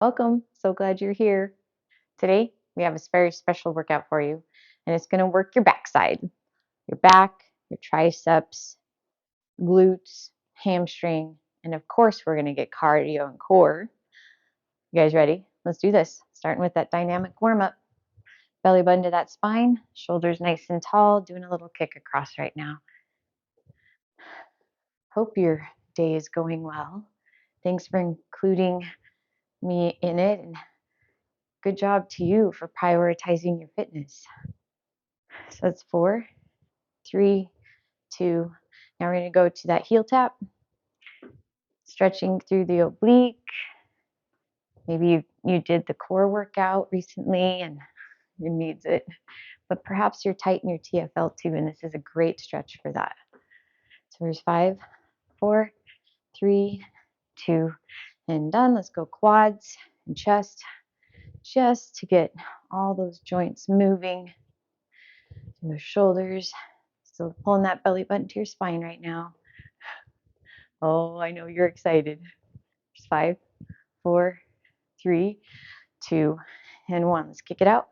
Welcome. So glad you're here. Today, we have a very special workout for you, and it's going to work your backside, your back, your triceps, glutes, hamstring, and of course, we're going to get cardio and core. You guys ready? Let's do this. Starting with that dynamic warm up. Belly button to that spine, shoulders nice and tall, doing a little kick across right now. Hope your day is going well. Thanks for including me in it, and good job to you for prioritizing your fitness. So that's 4, 3, 2. Now we're going to go to that heel tap, stretching through the oblique. Maybe you did the core workout recently and it needs it, but perhaps you're tight in your TFL too, and this is a great stretch for that. So there's 5, 4, 3, 2, and done. Let's go quads and chest, just to get all those joints moving. Your shoulders, still pulling that belly button to your spine right now. Oh, I know you're excited. There's 5, 4, 3, 2, and 1. Let's kick it out.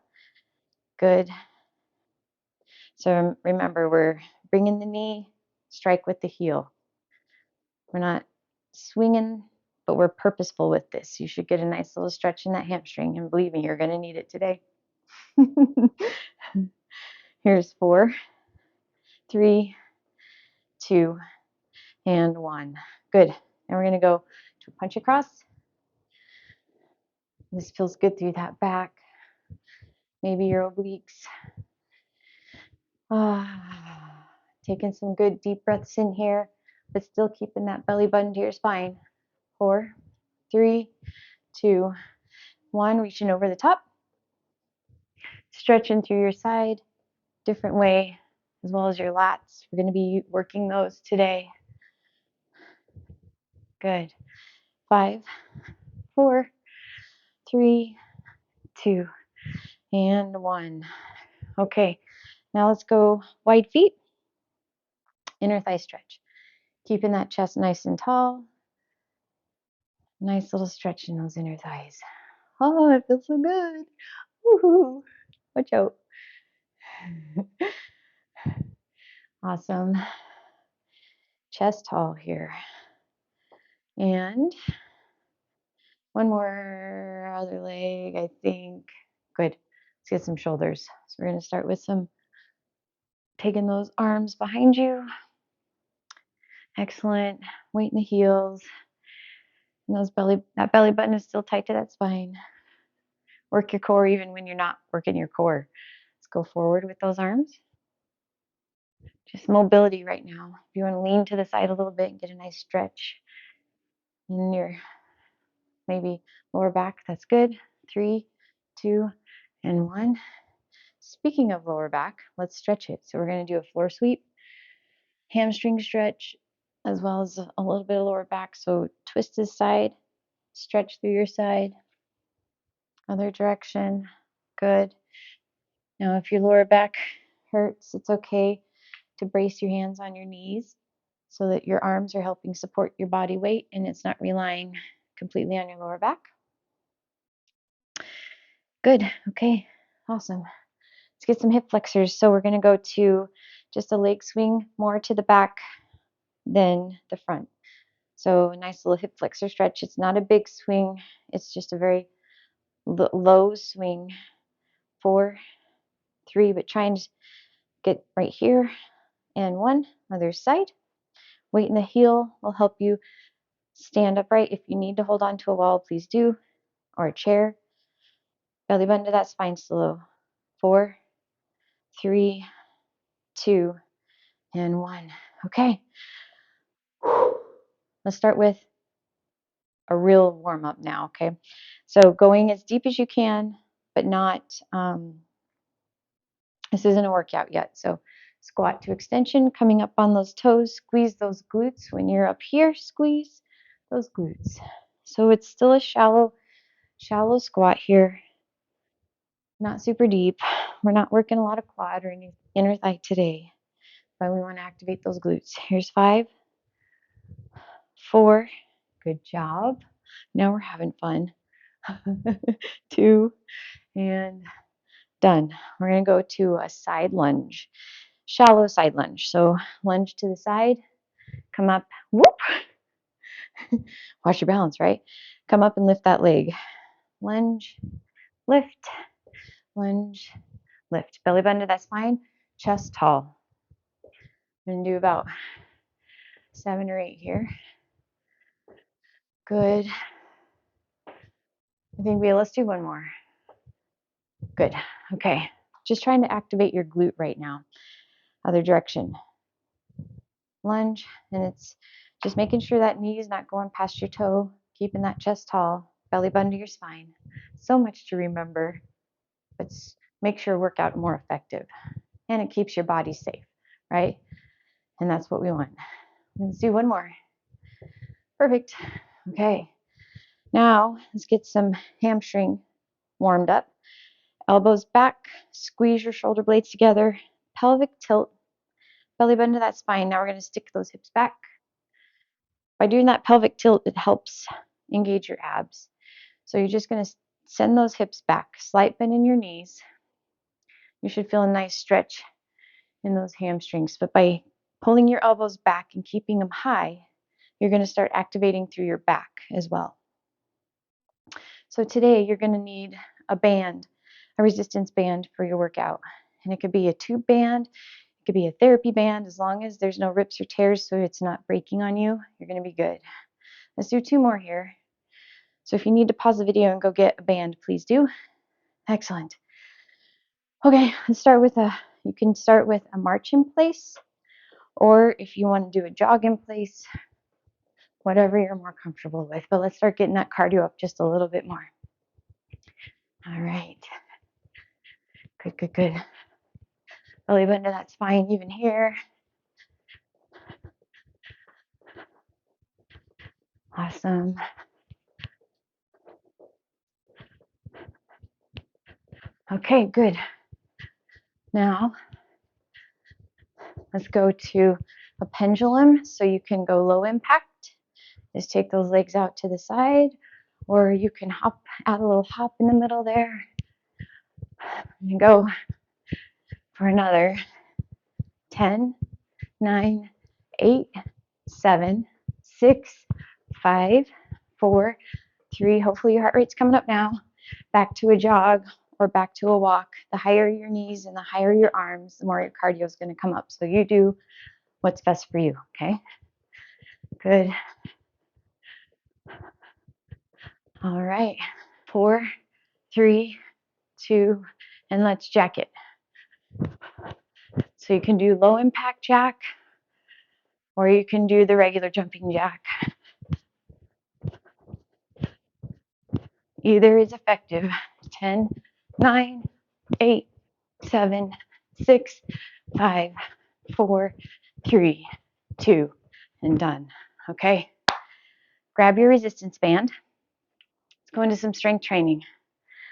Good. So remember, we're bringing the knee, strike with the heel. We're not swinging, but we're purposeful with this. You should get a nice little stretch in that hamstring, and believe me, you're going to need it today. Here's 4, 3, 2, and 1. Good. And we're going to go to a punch across. This feels good through that back, maybe your obliques. Taking some good deep breaths in here, but still keeping that belly button to your spine. 4, 3, 2, 1. Reaching over the top. Stretching through your side, different way, as well as your lats. We're going to be working those today. Good. 5, 4, 3, 2, and 1. Okay, now let's go wide feet, inner thigh stretch. Keeping that chest nice and tall. Nice little stretch in those inner thighs. Oh, it feels so good. Woohoo. Watch out. Awesome. Chest tall here. And one more other leg, I think. Good. Let's get some shoulders. So we're going to start with taking those arms behind you. Excellent. Weight in the heels. And that belly button is still tight to that spine. Work your core even when you're not working your core. Let's go forward with those arms. Just mobility right now. If you want to lean to the side a little bit and get a nice stretch in your maybe lower back, that's good. 3, 2, and 1. Speaking of lower back, let's stretch it. So we're going to do a floor sweep, hamstring stretch, as well as a little bit of lower back. So twist this side, stretch through your side, other direction. Good. Now, if your lower back hurts, it's okay to brace your hands on your knees so that your arms are helping support your body weight and it's not relying completely on your lower back. Good. Okay. Awesome. Let's get some hip flexors. So we're going to go to just a leg swing more to the back than the front. So a nice little hip flexor stretch. It's not a big swing. It's just a very low swing. 4, 3, but try and get right here. And 1, other side. Weight in the heel will help you stand upright. If you need to hold on to a wall, please do, or a chair. Belly button to that spine still. 4, 3, 2, and 1. Okay. Let's start with a real warm up now. Okay. So going as deep as you can, but not, this isn't a workout yet. So squat to extension, coming up on those toes, squeeze those glutes. When you're up here, squeeze those glutes. So it's still a shallow squat here. Not super deep. We're not working a lot of quad or any inner thigh today, but we want to activate those glutes. Here's 5, 4, good job. Now we're having fun. 2, and done. We're going to go to a side lunge, shallow side lunge. So lunge to the side, come up, whoop. Watch your balance, right? Come up and lift that leg. Lunge, lift, lunge, lift. Belly button to that spine, chest tall. I'm going to do about 7 or 8 here. Good. I think let's do one more. Good. Okay. Just trying to activate your glute right now. Other direction. Lunge, and it's just making sure that knee is not going past your toe, keeping that chest tall, belly button to your spine. So much to remember, but makes your workout more effective, and it keeps your body safe, right? And that's what we want. Let's do one more. Perfect. Okay. Now let's get some hamstring warmed up. Elbows back, squeeze your shoulder blades together, pelvic tilt, belly button to that spine. Now we're going to stick those hips back. By doing that pelvic tilt, it helps engage your abs. So you're just going to send those hips back, slight bend in your knees. You should feel a nice stretch in those hamstrings. But by pulling your elbows back and keeping them high, you're going to start activating through your back as well. So today you're going to need a band, a resistance band for your workout. And it could be a tube band, it could be a therapy band, as long as there's no rips or tears so it's not breaking on you, you're going to be good. Let's do 2 more here. So if you need to pause the video and go get a band, please do. Excellent. Okay, let's start with you can start with a march in place, or if you want to do a jog in place, whatever you're more comfortable with. But let's start getting that cardio up just a little bit more. All right. Good, good, good. Belly button to that spine even here. Awesome. Okay, good. Now, let's go to a pendulum. So you can go low impact. Just take those legs out to the side, or you can add a little hop in the middle there. And go for another 10, 9, 8, 7, 6, 5, 4, 3. Hopefully your heart rate's coming up now. Back to a jog or back to a walk. The higher your knees and the higher your arms, the more your cardio is going to come up. So you do what's best for you, okay? Good. All right. 4, 3, 2, and let's jack it. So you can do low impact jack, or you can do the regular jumping jack. Either is effective. 10, 9, 8, 7, 6, 5, 4, 3, 2, and done. Okay. Grab your resistance band. Let's go into some strength training.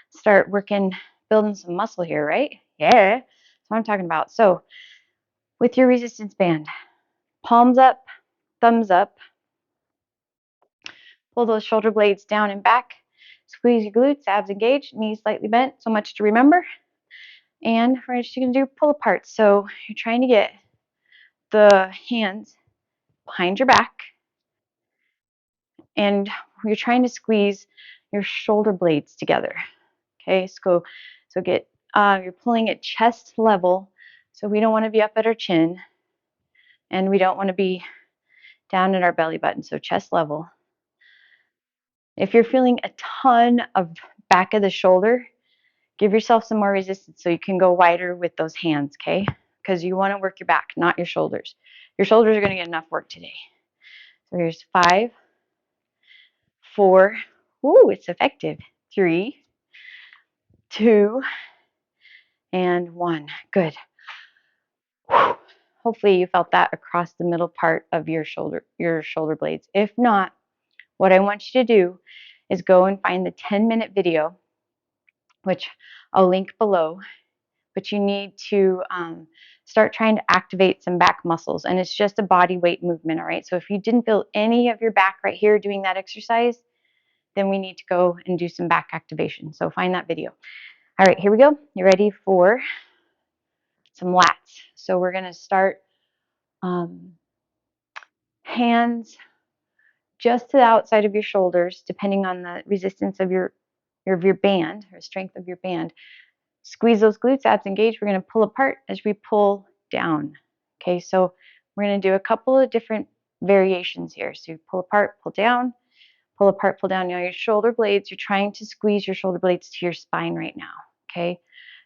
Start working, building some muscle here, right? Yeah, that's what I'm talking about. So with your resistance band, palms up, thumbs up. Pull those shoulder blades down and back. Squeeze your glutes, abs engaged, knees slightly bent. So much to remember. And we're just going to do pull apart. So you're trying to get the hands behind your back, and you're trying to squeeze your shoulder blades together. Okay, so get you're pulling at chest level. So we don't want to be up at our chin, and we don't want to be down at our belly button. So chest level. If you're feeling a ton of back of the shoulder, give yourself some more resistance so you can go wider with those hands, okay? Because you want to work your back, not your shoulders. Your shoulders are going to get enough work today. So here's 5, 4, ooh, it's effective. 3, 2, and 1. Good. Hopefully you felt that across the middle part of your shoulder blades. If not, what I want you to do is go and find the 10-minute video, which I'll link below. But you need to start trying to activate some back muscles, and it's just a body weight movement, all right? So if you didn't feel any of your back right here doing that exercise, then we need to go and do some back activation. So find that video. All right, here we go. You ready for some lats? So we're going to start hands just to the outside of your shoulders, depending on the resistance of your band or strength of your band. Squeeze those glutes, abs engaged. We're going to pull apart as we pull down. Okay, so we're going to do a couple of different variations here. So you pull apart, pull down, pull apart, pull down. Now your shoulder blades, you're trying to squeeze your shoulder blades to your spine right now. Okay,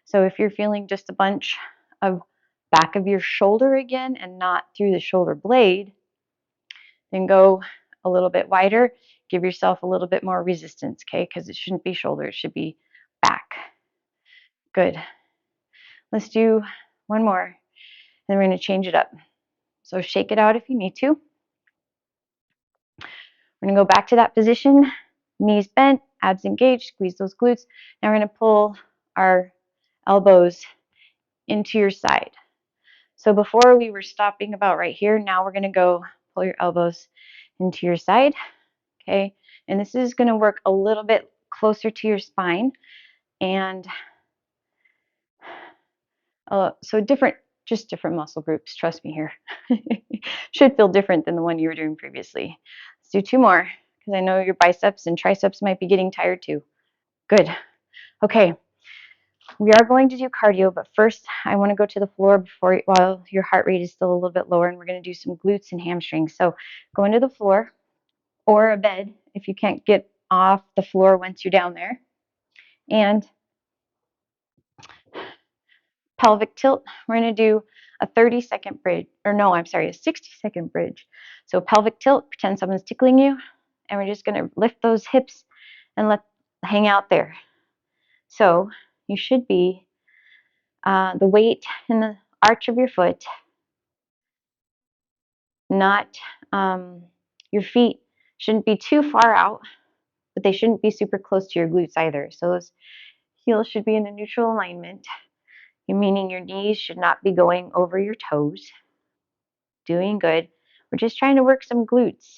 so if you're feeling just a bunch of back of your shoulder again and not through the shoulder blade, then go a little bit wider. Give yourself a little bit more resistance, okay? Because it shouldn't be shoulder, it should be back. Good. Let's do one more, and then we're going to change it up. So shake it out if you need to. We're going to go back to that position, knees bent, abs engaged, squeeze those glutes. Now we're going to pull our elbows into your side. So before we were stopping about right here, now we're going to go pull your elbows into your side, okay? And this is going to work a little bit closer to your spine, and so just different muscle groups, trust me here. Should feel different than the one you were doing previously. Let's do two more, because I know your biceps and triceps might be getting tired too. Good. Okay, we are going to do cardio, but first I want to go to the floor while your heart rate is still a little bit lower, and we're going to do some glutes and hamstrings. So go into the floor or a bed if you can't get off the floor once you're down there. And pelvic tilt, we're going to do a 30-second bridge, or no, I'm sorry, a 60-second bridge. So pelvic tilt, pretend someone's tickling you, and we're just going to lift those hips and hang out there. So you should be the weight in the arch of your foot, not your feet shouldn't be too far out, but they shouldn't be super close to your glutes either. So those heels should be in a neutral alignment, meaning your knees should not be going over your toes. Doing good. We're just trying to work some glutes.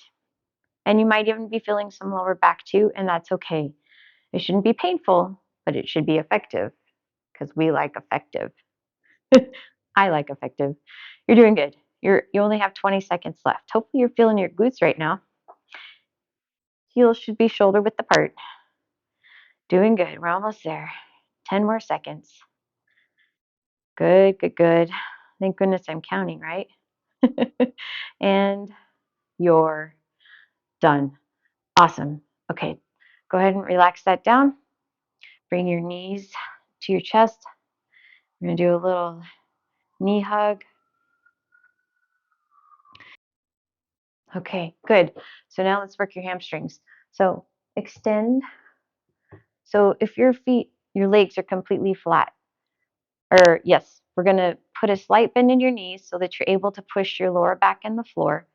And you might even be feeling some lower back too, and that's okay. It shouldn't be painful, but it should be effective, because we like effective. I like effective. You're doing good. You only have 20 seconds left. Hopefully you're feeling your glutes right now. Heels should be shoulder width apart. Doing good. We're almost there. 10 more seconds. Good, good, good. Thank goodness I'm counting, right? And you're done. Awesome. Okay, go ahead and relax that down. Bring your knees to your chest. We're going to do a little knee hug. Okay, good. So now let's work your hamstrings. So extend. So if your legs are completely flat, or yes, we're going to put a slight bend in your knees so that you're able to push your lower back in the floor.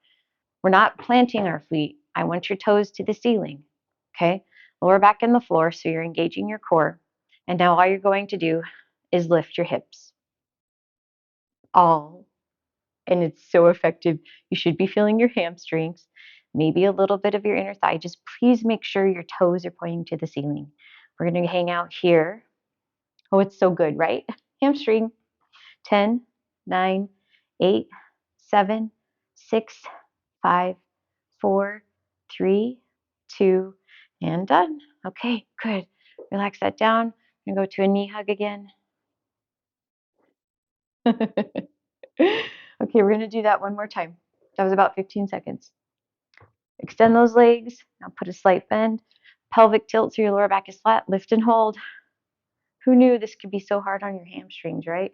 We're not planting our feet. I want your toes to the ceiling. Okay, lower back in the floor so you're engaging your core. And now all you're going to do is lift your hips. And it's so effective. You should be feeling your hamstrings, maybe a little bit of your inner thigh. Just please make sure your toes are pointing to the ceiling. We're going to hang out here. Oh, it's so good, right? Hamstring. 10, 9, 8, 7, 6, 5, 4, 3, 2, and done. Okay, good. Relax that down. I'm going to go to a knee hug again. Okay, we're going to do that one more time. That was about 15 seconds. Extend those legs. Now put a slight bend. Pelvic tilt so your lower back is flat. Lift and hold. Who knew this could be so hard on your hamstrings, right?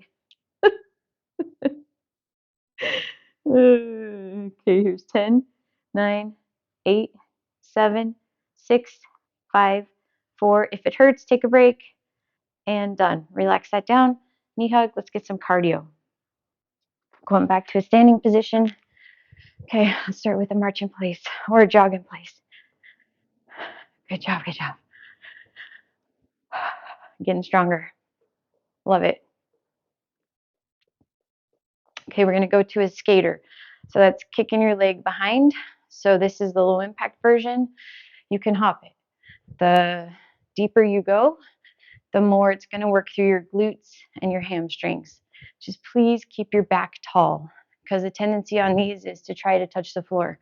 Okay, here's 10, 9, 8, 7, 6, 5, 4. If it hurts, take a break. And done. Relax that down. Knee hug. Let's get some cardio. Going back to a standing position. Okay, let's start with a march in place or a jog in place. Good job, good job. Getting stronger. Love it. Okay, we're going to go to a skater. So that's kicking your leg behind. So this is the low impact version. You can hop it. The deeper you go, the more it's going to work through your glutes and your hamstrings. Just please keep your back tall, because the tendency on these is to try to touch the floor.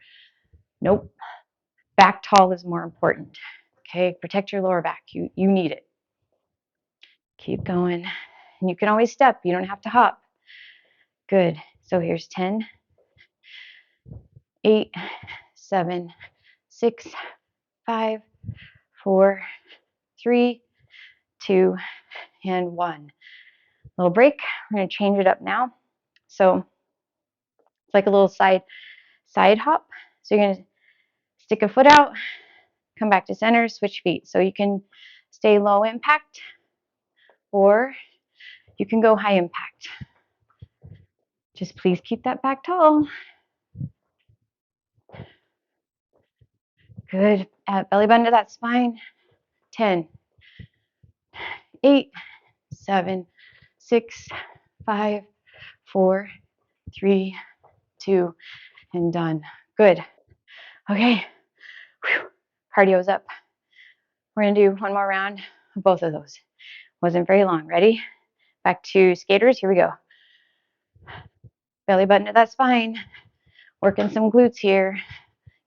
Nope. Back tall is more important. Okay, protect your lower back. You need it. Keep going. And you can always step. You don't have to hop. Good. So here's 10, 8, 7, 6, 5, 4, 3, 2, and 1. Little break. We're going to change it up now. So it's like a little side hop. So you're going to stick a foot out, come back to center, switch feet. So you can stay low impact or you can go high impact. Just please keep that back tall. Good. Belly button to that spine. 10, 8, 7, 6, 5, 4, 3, 2, and done. Good. Okay. Whew. Cardio's up. We're going to do one more round of both of those. Wasn't very long. Ready? Back to skaters. Here we go. Belly button to that spine. Working some glutes here.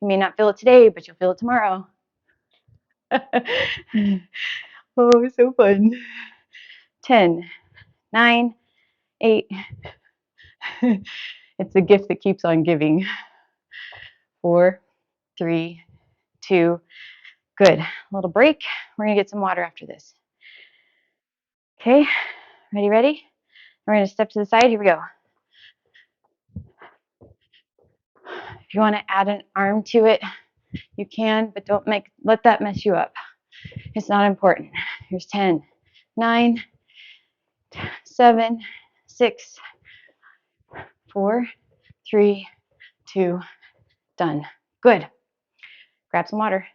You may not feel it today, but you'll feel it tomorrow. Oh, so fun. 10, 9, 8. It's the gift that keeps on giving. 4, 3, 2. Good. A little break. We're going to get some water after this. Okay. Ready? We're going to step to the side. Here we go. If you want to add an arm to it, you can, but don't let that mess you up. It's not important. Here's 10, 9, 7, 6, 4, 3, 2, done. Good. Grab some water.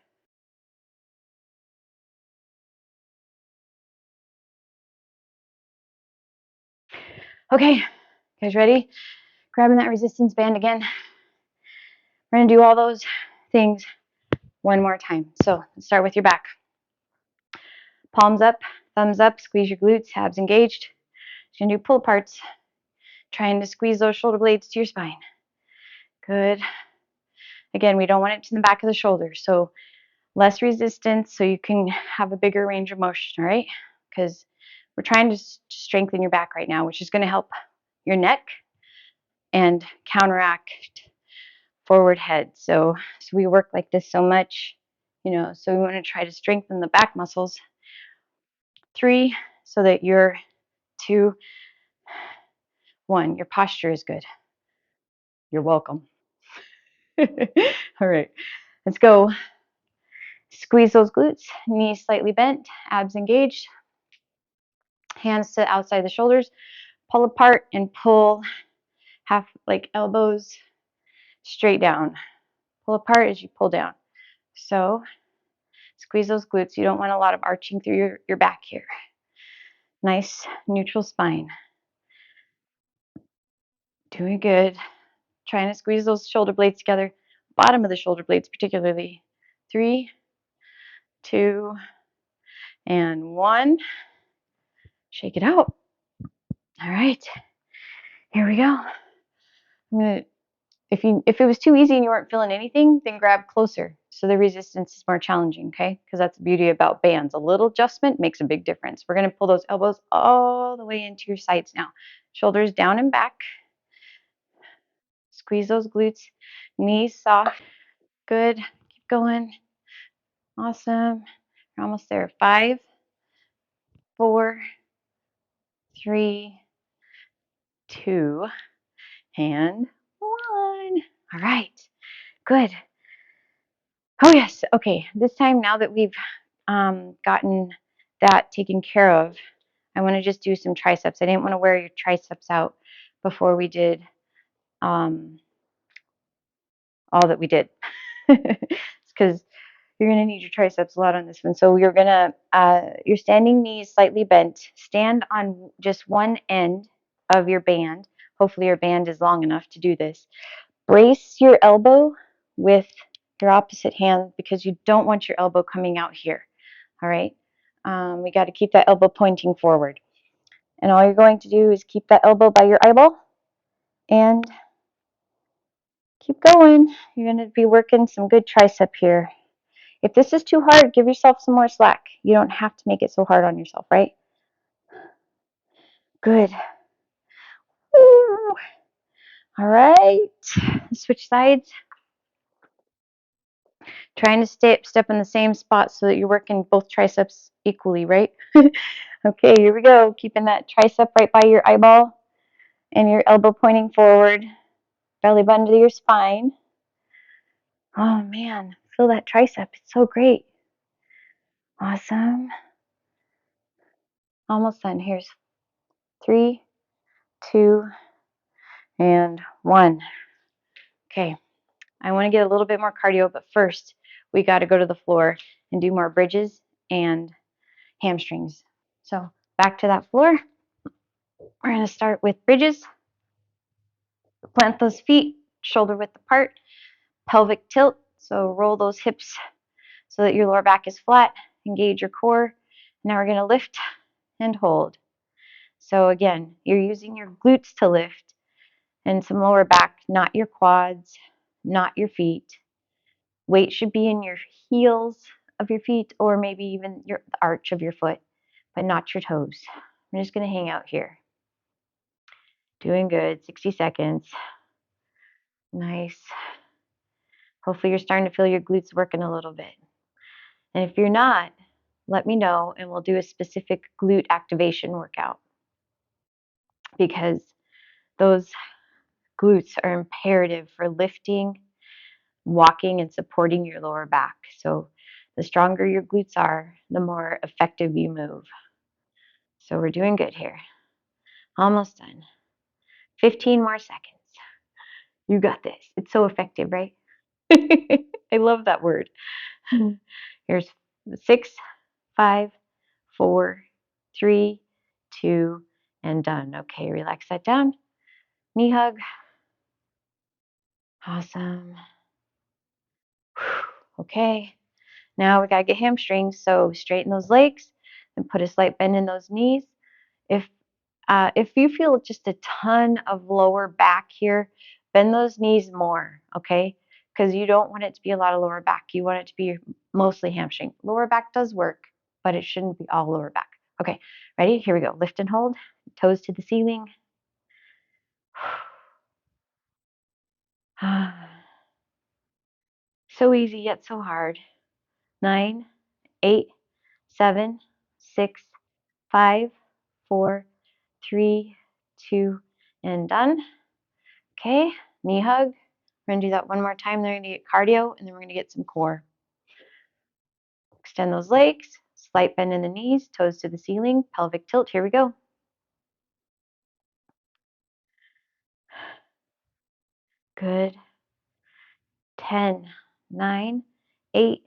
Okay, you guys ready? Grabbing that resistance band again. We're going to do all those things one more time. So let's start with your back. Palms up, thumbs up, squeeze your glutes, abs engaged. You're going to do pull aparts, trying to squeeze those shoulder blades to your spine. Good. Again, we don't want it to the back of the shoulders, so less resistance so you can have a bigger range of motion, all right? Because we're trying to strengthen your back right now, which is going to help your neck and counteract forward head. So we work like this so much, so we want to try to strengthen the back muscles. 3, so that your 2, 1, your posture is good. You're welcome. All right, let's go. Squeeze those glutes, knees slightly bent, abs engaged, hands to outside the shoulders, pull apart and pull half like elbows straight down. Pull apart as you pull down. So squeeze those glutes. You don't want a lot of arching through your back here. Nice neutral spine. Doing good. Trying to squeeze those shoulder blades together. Bottom of the shoulder blades particularly. 3, 2, and 1. Shake it out. All right. Here we go. If it was too easy and you weren't feeling anything, then grab closer so the resistance is more challenging, okay? Because that's the beauty about bands. A little adjustment makes a big difference. We're going to pull those elbows all the way into your sides now. Shoulders down and back. Squeeze those glutes. Knees soft. Good. Keep going. Awesome. You're almost there. 5, 4, 3, 2, and 1. All right. Good. Oh, yes. Okay. This time, now that we've gotten that taken care of, I want to just do some triceps. I didn't want to wear your triceps out before we did all that we did. Because you're going to need your triceps a lot on this one. So you're going to, your standing knees slightly bent. Stand on just one end of your band. Hopefully your band is long enough to do this. Brace your elbow with your opposite hand because you don't want your elbow coming out here. All right. We got to keep that elbow pointing forward. And all you're going to do is keep that elbow by your eyeball and keep going. You're going to be working some good tricep here. If this is too hard, give yourself some more slack. You don't have to make it so hard on yourself, right? Good. Woo. All right. Switch sides. Trying to step in the same spot so that you're working both triceps equally, right? Okay, here we go. Keeping that tricep right by your eyeball and your elbow pointing forward. Belly button to your spine. Oh man, feel that tricep. It's so great. Awesome. Almost done. Here's 3, 2, and 1. Okay, I want to get a little bit more cardio, but first we got to go to the floor and do more bridges and hamstrings. So back to that floor. We're going to start with bridges. Plant those feet, shoulder width apart, pelvic tilt. So roll those hips so that your lower back is flat. Engage your core. Now we're going to lift and hold. So again, you're using your glutes to lift and some lower back, not your quads, not your feet. Weight should be in your heels of your feet or maybe even the arch of your foot, but not your toes. I'm just going to hang out here. Doing good. 60 seconds. Nice. Hopefully you're starting to feel your glutes working a little bit. And if you're not, let me know and we'll do a specific glute activation workout because those glutes are imperative for lifting, walking, and supporting your lower back. So the stronger your glutes are, the more effective you move. So we're doing good here. Almost done. 15 more seconds. You got this. It's so effective, right? I love that word. Here's 6, 5, 4, 3, 2, and done. Okay, relax that down. Knee hug. Awesome. Okay, now we gotta get hamstrings. So straighten those legs and put a slight bend in those knees. If you feel just a ton of lower back here, bend those knees more, okay? Because you don't want it to be a lot of lower back. You want it to be mostly hamstring. Lower back does work, but it shouldn't be all lower back. Okay, ready? Here we go. Lift and hold. Toes to the ceiling. So easy yet so hard. 9, 8, 7, 6, 5, 4, 3, 2, and done. Okay, knee hug. We're gonna do that one more time. Then we're gonna get cardio, and then we're gonna get some core. Extend those legs, slight bend in the knees, toes to the ceiling, pelvic tilt. Here we go. Good. 10, 9, 8,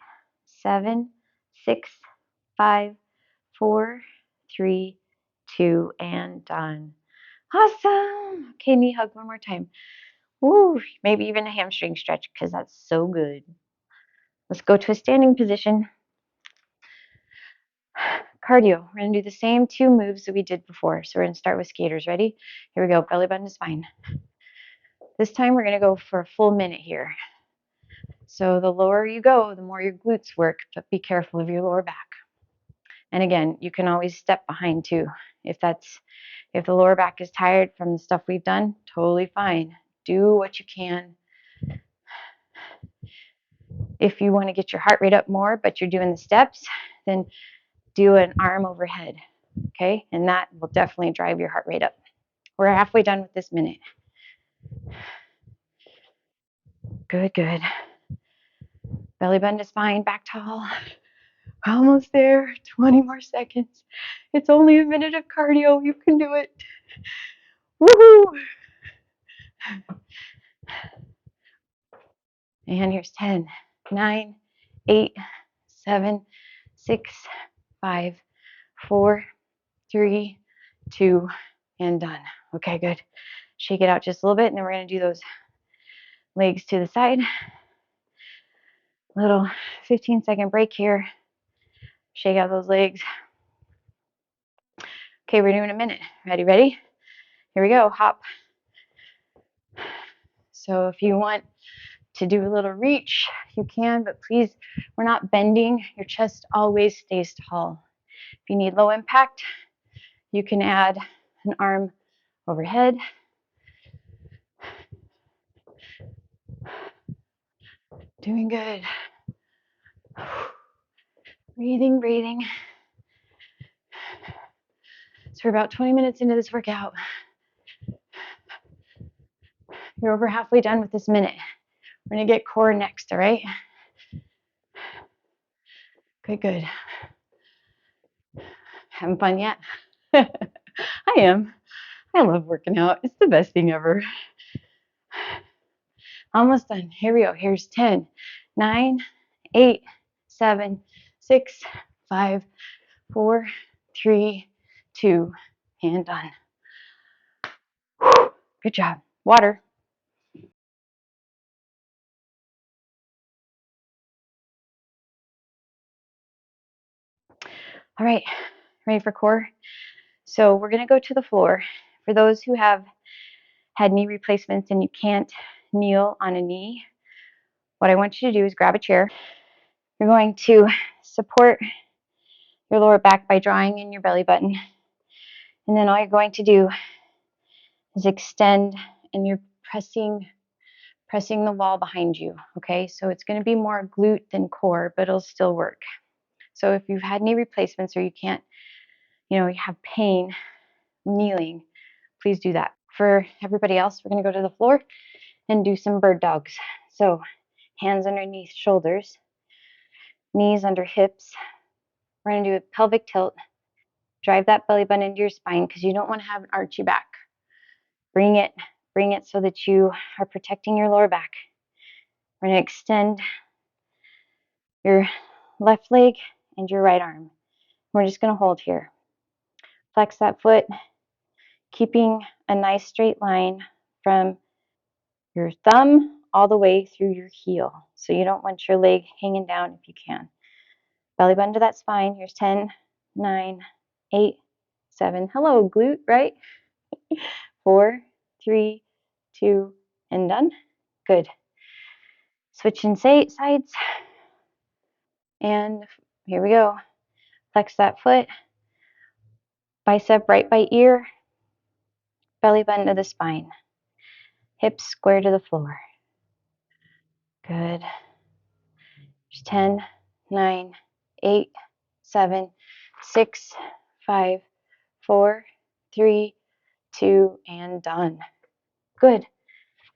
7, 6, 5, 4, 3, 2, and done. Awesome. Okay, knee hug one more time. Woo, maybe even a hamstring stretch because that's so good. Let's go to a standing position. Cardio. We're going to do the same 2 moves that we did before. So we're going to start with skaters. Ready? Here we go. Belly button to spine. This time we're going to go for a full minute here. So the lower you go, the more your glutes work, but be careful of your lower back. And again, you can always step behind too. If the lower back is tired from the stuff we've done, totally fine. Do what you can. If you want to get your heart rate up more, but you're doing the steps, then do an arm overhead, okay? And that will definitely drive your heart rate up. We're halfway done with this minute. Good, good. Belly button to spine, back tall. Almost there. 20 more seconds. It's only a minute of cardio. You can do it. Woohoo! And here's 10, 9, 8, 7, 6, 5, 4, 3, 2, and done. Okay, good. Shake it out just a little bit, and then we're going to do those legs to the side. Little 15-second break here. Shake out those legs. Okay, we're doing a minute. Ready? Here we go. Hop. So if you want to do a little reach, you can, but please, we're not bending. Your chest always stays tall. If you need low impact, you can add an arm overhead. Doing good. Breathing. So we're about 20 minutes into this workout. You're over halfway done with this minute. We're gonna get core next, all right? Good. Having fun yet? I am. I love working out. It's the best thing ever. Almost done. Here we go. Here's 10, 9, 8, 7, 6, 5, 4, 3, 2, and done. Good job. Water. All right, ready for core? So we're gonna go to the floor. For those who have had knee replacements and you can't kneel on a knee, what I want you to do is grab a chair. You're going to support your lower back by drawing in your belly button. And then all you're going to do is extend, and you're pressing the wall behind you, okay? So it's going to be more glute than core, but it'll still work. So if you've had knee replacements or you can't, you have pain kneeling, please do that. For everybody else, we're going to go to the floor and do some bird dogs. So hands underneath shoulders, knees under hips. We're going to do a pelvic tilt. Drive that belly button into your spine because you don't want to have an archy back. Bring it so that you are protecting your lower back. We're going to extend your left leg and your right arm. We're just going to hold here. Flex that foot, keeping a nice straight line from your thumb all the way through your heel. So you don't want your leg hanging down if you can. Belly button to that spine. Here's 10, 9, 8, 7. Hello, glute, right? 4, 3, 2, and done. Good. Switching sides. And here we go. Flex that foot. Bicep right by ear. Belly button to the spine. Hips square to the floor. Good. There's 10, 9, 8, 7, 6, 5, 4, 3, 2, and done. Good.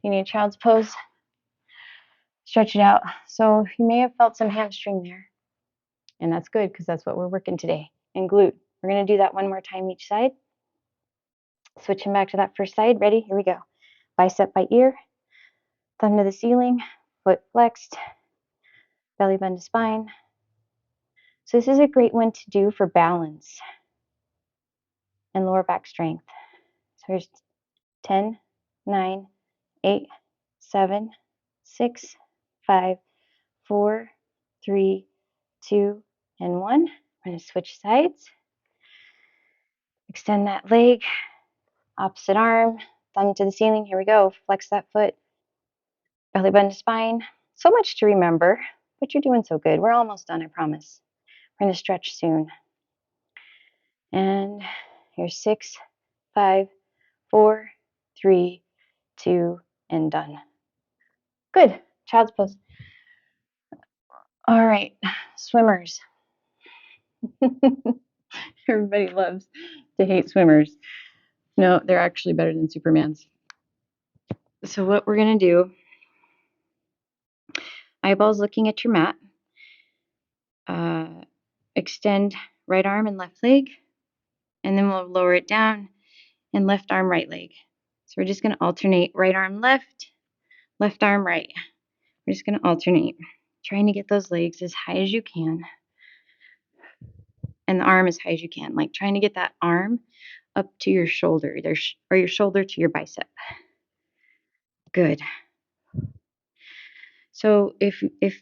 You need a child's pose. Stretch it out. So you may have felt some hamstring there. And that's good because that's what we're working today. And glute. We're going to do that one more time each side. Switching back to that first side. Ready? Here we go. Bicep by ear. Thumb to the ceiling. Foot flexed. Belly button to spine. So this is a great one to do for balance and lower back strength. So here's 10, 9, 8, 7, 6, 5, 4, 3, 2, and 1. We're going to switch sides. Extend that leg. Opposite arm. Thumb to the ceiling. Here we go. Flex that foot. Belly button to spine. So much to remember, but you're doing so good. We're almost done, I promise. We're going to stretch soon. And here's 6, 5, 4, 3, 2, and done. Good. Child's pose. All right, swimmers. Everybody loves to hate swimmers. No, they're actually better than Supermans. So what we're going to do, eyeballs looking at your mat. Extend right arm and left leg, and then we'll lower it down and left arm, right leg. So we're just going to alternate right arm left, left arm right. We're just going to alternate, trying to get those legs as high as you can and the arm as high as you can, like trying to get that arm up to your shoulder, or your shoulder to your bicep. Good. So if you've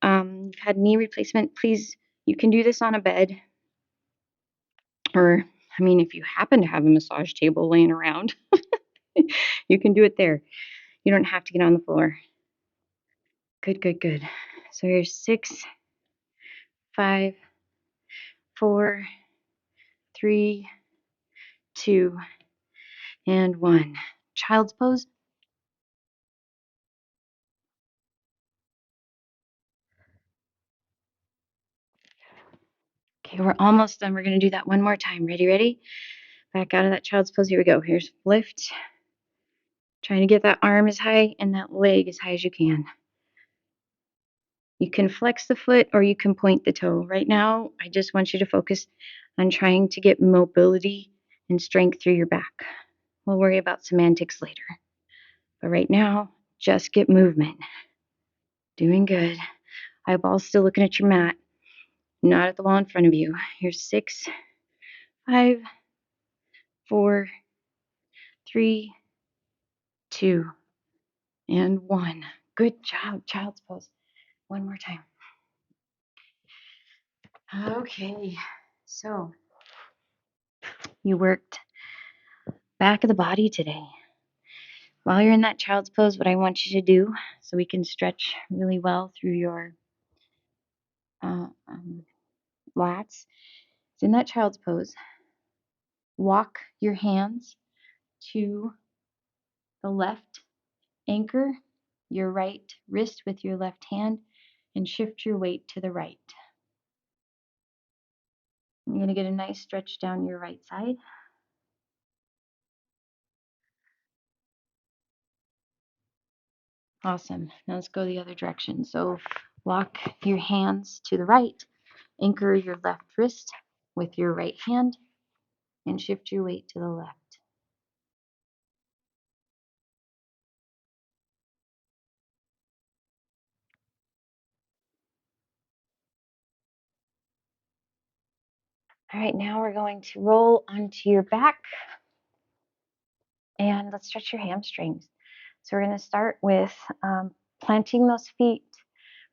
had knee replacement, please You can do this on a bed, or, I mean, if you happen to have a massage table laying around, you can do it there. You don't have to get on the floor. Good, good, good. So here's 6, 5, 4, 3, 2, and 1. Child's pose. Okay, we're almost done. We're going to do that one more time. Ready, ready? Back out of that child's pose. Here we go. Here's lift. Trying to get that arm as high and that leg as high as you can. You can flex the foot or you can point the toe. Right now, I just want you to focus on trying to get mobility and strength through your back. We'll worry about semantics later. But right now, just get movement. Doing good. Eyeballs still looking at your mat, not at the wall in front of you. Here's 6, 5, 4, 3, 2, and 1. Good job, child's pose. One more time. Okay, so you worked back of the body today. While you're in that child's pose, what I want you to do, so we can stretch really well through your lats, is in that child's pose, walk your hands to the left, anchor your right wrist with your left hand, and shift your weight to the right. You're going to get a nice stretch down your right side. Awesome. Now let's go the other direction. So walk your hands to the right, anchor your left wrist with your right hand, and shift your weight to the left. All right, now we're going to roll onto your back and let's stretch your hamstrings. So we're going to start with planting those feet.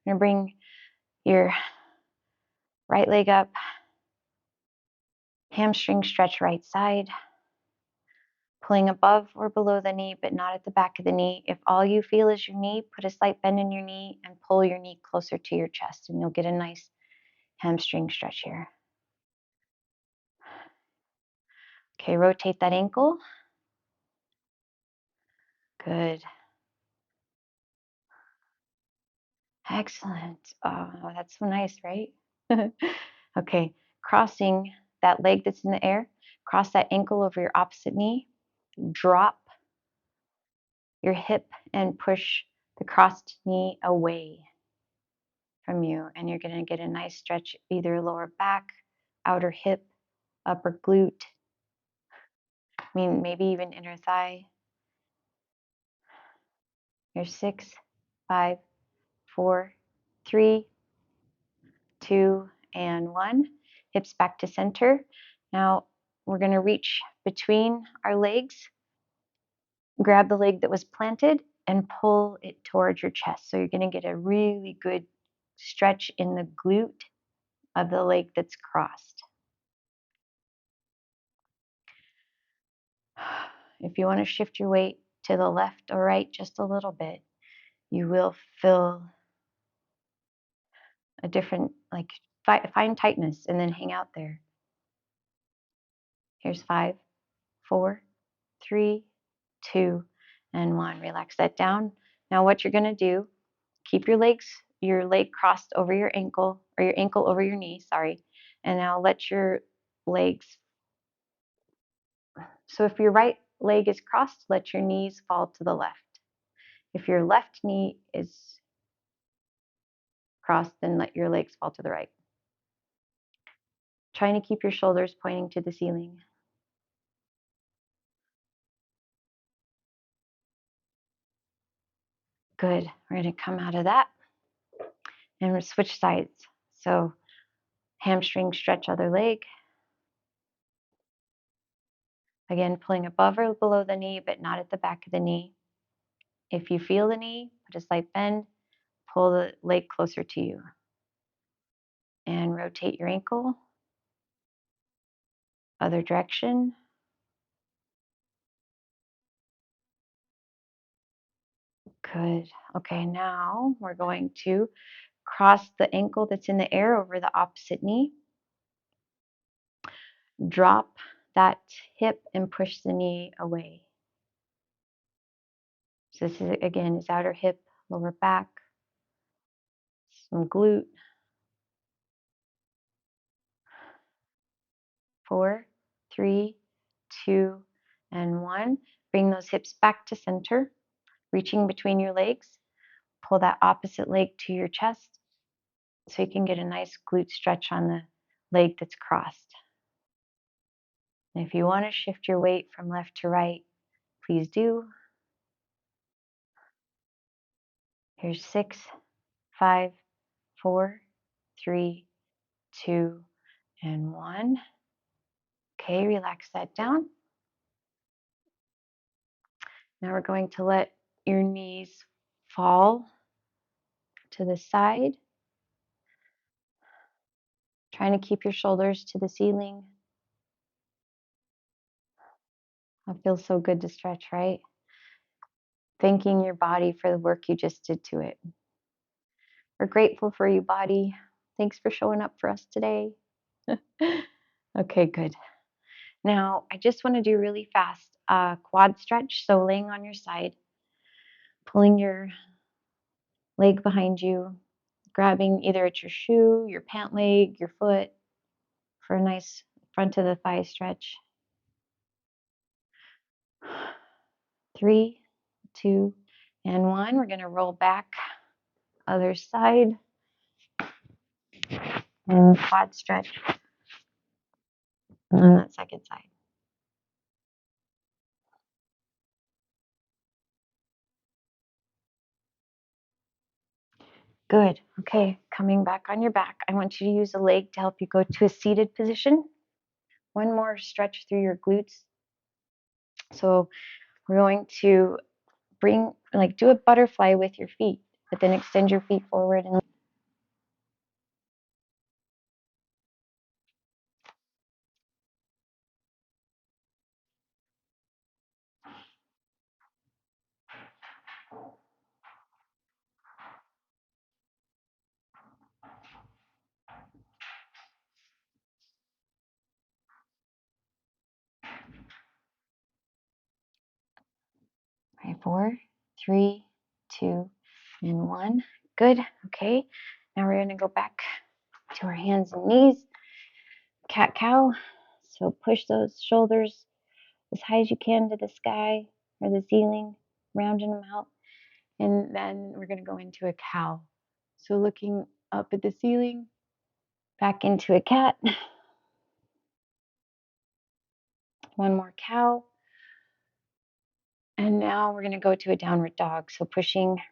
We're going to bring your right leg up, hamstring stretch right side, pulling above or below the knee, but not at the back of the knee. If all you feel is your knee, put a slight bend in your knee and pull your knee closer to your chest, and you'll get a nice hamstring stretch here. Okay, rotate that ankle. Good. Excellent. Oh, that's so nice, right? Okay, crossing that leg that's in the air, cross that ankle over your opposite knee, drop your hip and push the crossed knee away from you. And you're going to get a nice stretch, either lower back, outer hip, upper glute, I mean, maybe even inner thigh. Here's 6, 5, 4, 3, 2, and 1. Hips back to center. Now we're going to reach between our legs, grab the leg that was planted, and pull it towards your chest. So you're going to get a really good stretch in the glute of the leg that's crossed. If you want to shift your weight to the left or right just a little bit, you will feel a different, like, find tightness and then hang out there. Here's 5, 4, 3, 2, and 1. Relax that down. Now what you're going to do, keep your leg crossed over your ankle, or your ankle over your knee, sorry. And now let your legs, so if your right leg is crossed, let your knees fall to the left. If your left knee is crossed, then let your legs fall to the right. Trying to keep your shoulders pointing to the ceiling. Good. We're going to come out of that and we'll switch sides. So hamstring stretch other leg. Again, pulling above or below the knee, but not at the back of the knee. If you feel the knee, put a slight bend, pull the leg closer to you. And rotate your ankle. Other direction. Good. Okay, now we're going to cross the ankle that's in the air over the opposite knee. Drop that hip and push the knee away. So this is, again, is outer hip, lower back, some glute. 4, 3, 2, and 1. Bring those hips back to center, reaching between your legs. Pull that opposite leg to your chest so you can get a nice glute stretch on the leg that's crossed. And if you want to shift your weight from left to right, please do. Here's 6, 5, 4, 3, 2, and 1. Okay, relax that down. Now we're going to let your knees fall to the side. Trying to keep your shoulders to the ceiling. It feels so good to stretch, right? Thanking your body for the work you just did to it. We're grateful for you, body. Thanks for showing up for us today. Okay, good. Now, I just want to do really fast quad stretch. So laying on your side, pulling your leg behind you, grabbing either at your shoe, your pant leg, your foot for a nice front of the thigh stretch. 3, 2, and 1. We're going to roll back, other side, and quad stretch on that second side. Good. Okay, coming back on your back. I want you to use a leg to help you go to a seated position. One more stretch through your glutes. So we're going to do a butterfly with your feet, but then extend your feet forward and okay, 4, 3, 2, and 1. Good. Okay. Now we're going to go back to our hands and knees. Cat cow. So push those shoulders as high as you can to the sky or the ceiling, rounding them out. And then we're going to go into a cow. So looking up at the ceiling, back into a cat. One more cow. And now we're going to go to a downward dog. So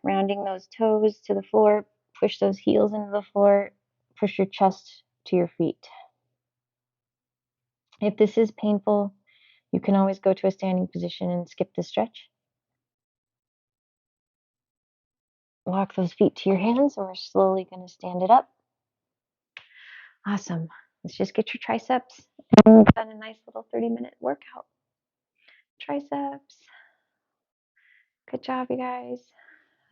rounding those toes to the floor, push those heels into the floor, push your chest to your feet. If this is painful, you can always go to a standing position and skip the stretch. Walk those feet to your hands, and we're slowly going to stand it up. Awesome. Let's just get your triceps. And we've done a nice little 30-minute workout. Triceps. Good job, you guys.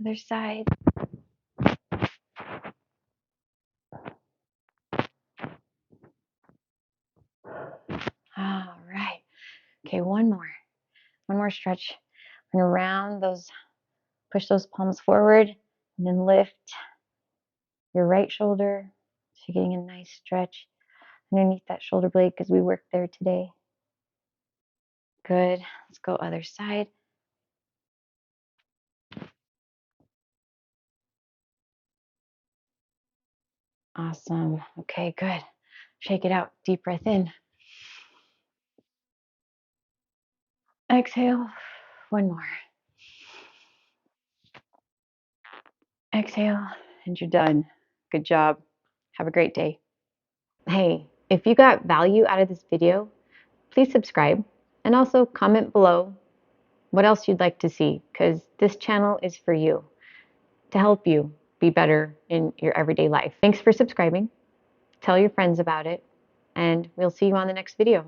Other side. All right. Okay, one more stretch. I'm gonna push those palms forward, and then lift your right shoulder. So you're getting a nice stretch underneath that shoulder blade because we worked there today. Good. Let's go other side. Awesome. Okay, good. Shake it out. Deep breath in. Exhale. One more. Exhale, and you're done. Good job. Have a great day. Hey, if you got value out of this video, please subscribe and also comment below what else you'd like to see, because this channel is for you, to help you be better in your everyday life. Thanks for subscribing. Tell your friends about it, and we'll see you on the next video.